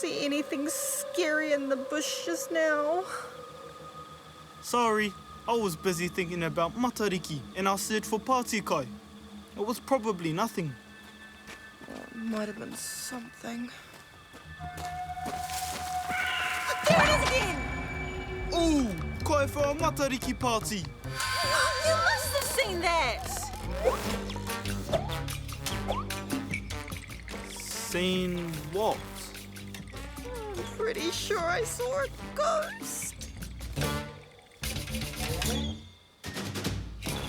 see anything scary in the bush just now. Sorry, I was busy thinking about Matariki and our search for Pātikai. It was probably nothing. Might have been something. There it is again! Ooh, kai for a Matariki party. You must have seen that! Seen what? I'm pretty sure I saw a ghost.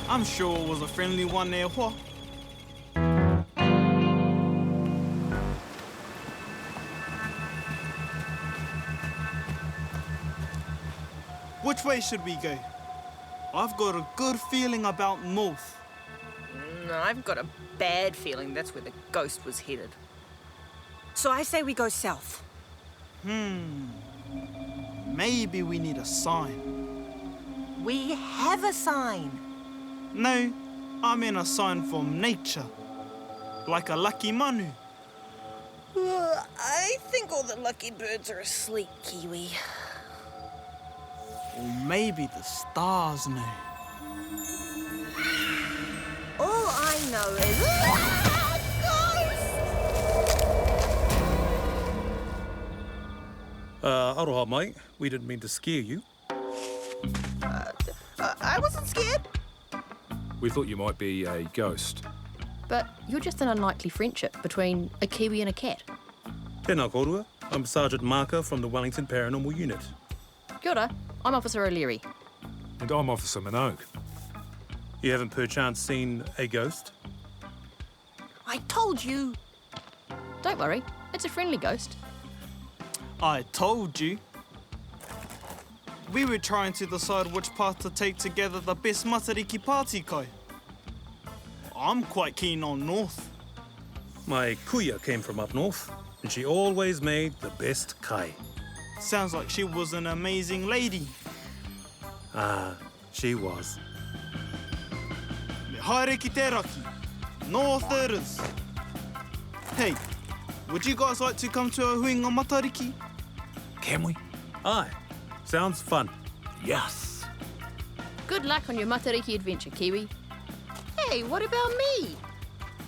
I'm sure it was a friendly one there, what? Which way should we go? I've got a good feeling about north. No, I've got a bad feeling that's where the ghost was headed. So I say we go south. Maybe we need a sign. We have a sign. No, I mean a sign from nature. Like a lucky manu. I think all the lucky birds are asleep, Kiwi. Or maybe the stars know. All I know is... Aroha, mate. We didn't mean to scare you. I wasn't scared. We thought you might be a ghost. But you're just an unlikely friendship between a Kiwi and a cat. Tēnā korua. I'm Sergeant Marker from the Wellington Paranormal Unit. Kia ora, I'm Officer O'Leary. And I'm Officer Minogue. You haven't perchance seen a ghost? I told you. Don't worry, it's a friendly ghost. I told you. We were trying to decide which path to take to gather the best Matariki Pātikai. I'm quite keen on north. My kuya came from up north, and she always made the best kai. Sounds like she was an amazing lady. Ah, she was. Me haere ki te raki. North it is. Hey, would you guys like to come to a huinga Matariki? Can we? Aye, sounds fun. Yes. Good luck on your Matariki adventure, Kiwi. Hey, what about me?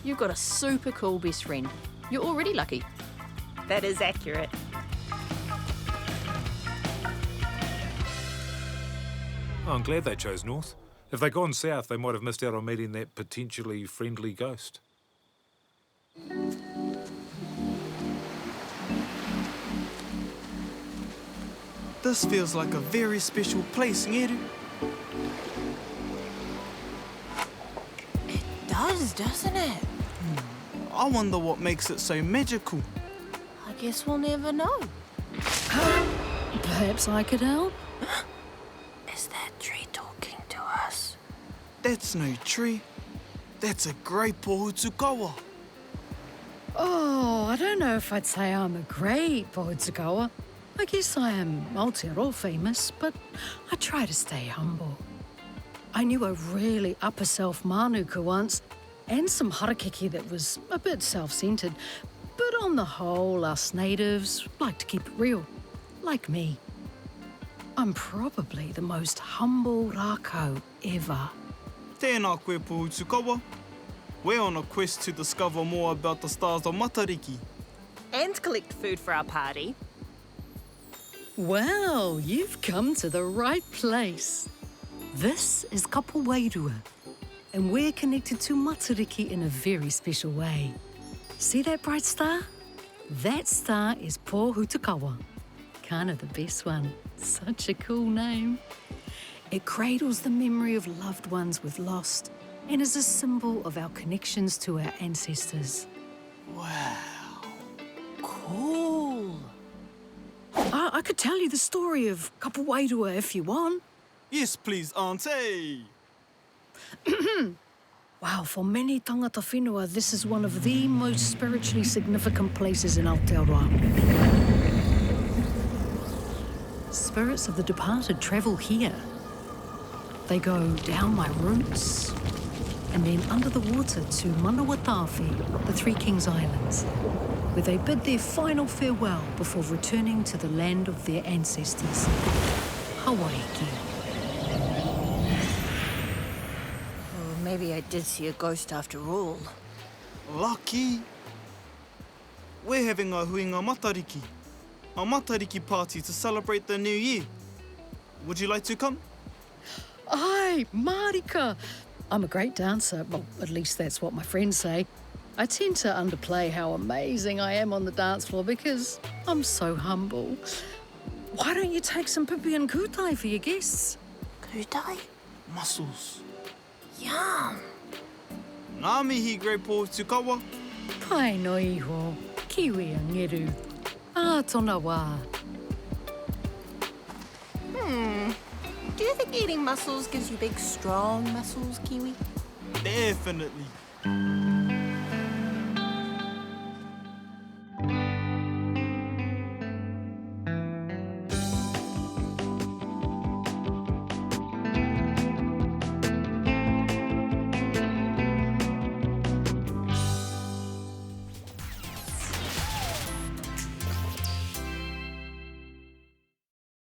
You've got a super cool best friend. You're already lucky. That is accurate. Oh, I'm glad they chose north. If they'd gone south, they might have missed out on meeting that potentially friendly ghost. This feels like a very special place, Ngeru. It does, doesn't it? I wonder what makes it so magical. I guess we'll never know. Perhaps I could help? Is that tree talking to us? That's no tree. That's a great Pōhutukawa. Oh, I don't know if I'd say I'm a great Pōhutukawa. I guess I am Aotearoa famous, but I try to stay humble. I knew a really upper self manuka once, and some harakeke that was a bit self-centred, but on the whole, us natives like to keep it real, like me. I'm probably the most humble rākau ever. Tēnā koe Pōhutukawa. We're on a quest to discover more about the stars of Matariki. And collect food for our party. Well, you've come to the right place. This is Kapawairua, and we're connected to Matariki in a very special way. See that bright star? That star is Pōhutukawa. Kind of the best one. Such a cool name. It cradles the memory of loved ones we've lost and is a symbol of our connections to our ancestors. Wow. Cool. I could tell you the story of Kapawairua if you want. Yes, please, Auntie. Wow, for many tangata whenua, this is one of the most spiritually significant places in Aotearoa. Spirits of the departed travel here. They go down my roots and then under the water to Manawatawhi, the Three Kings Islands. where they bid their final farewell before returning to the land of their ancestors. Hawaii. Oh, maybe I did see a ghost after all. Lucky. We're having a huinga Matariki. A Matariki party to celebrate the new year. Would you like to come? Ai, Marika! I'm a great dancer. Well, at least that's what my friends say. I tend to underplay how amazing I am on the dance floor because I'm so humble. Why don't you take some pipi and kutai for your guests? Kudai? Mussels. Yum. Ngā mihi grey Pōhutukawa. Pai no iho, Kiwi and Ngeru. Ah, tōna wā. Do you think eating mussels gives you big, strong muscles, Kiwi? Definitely.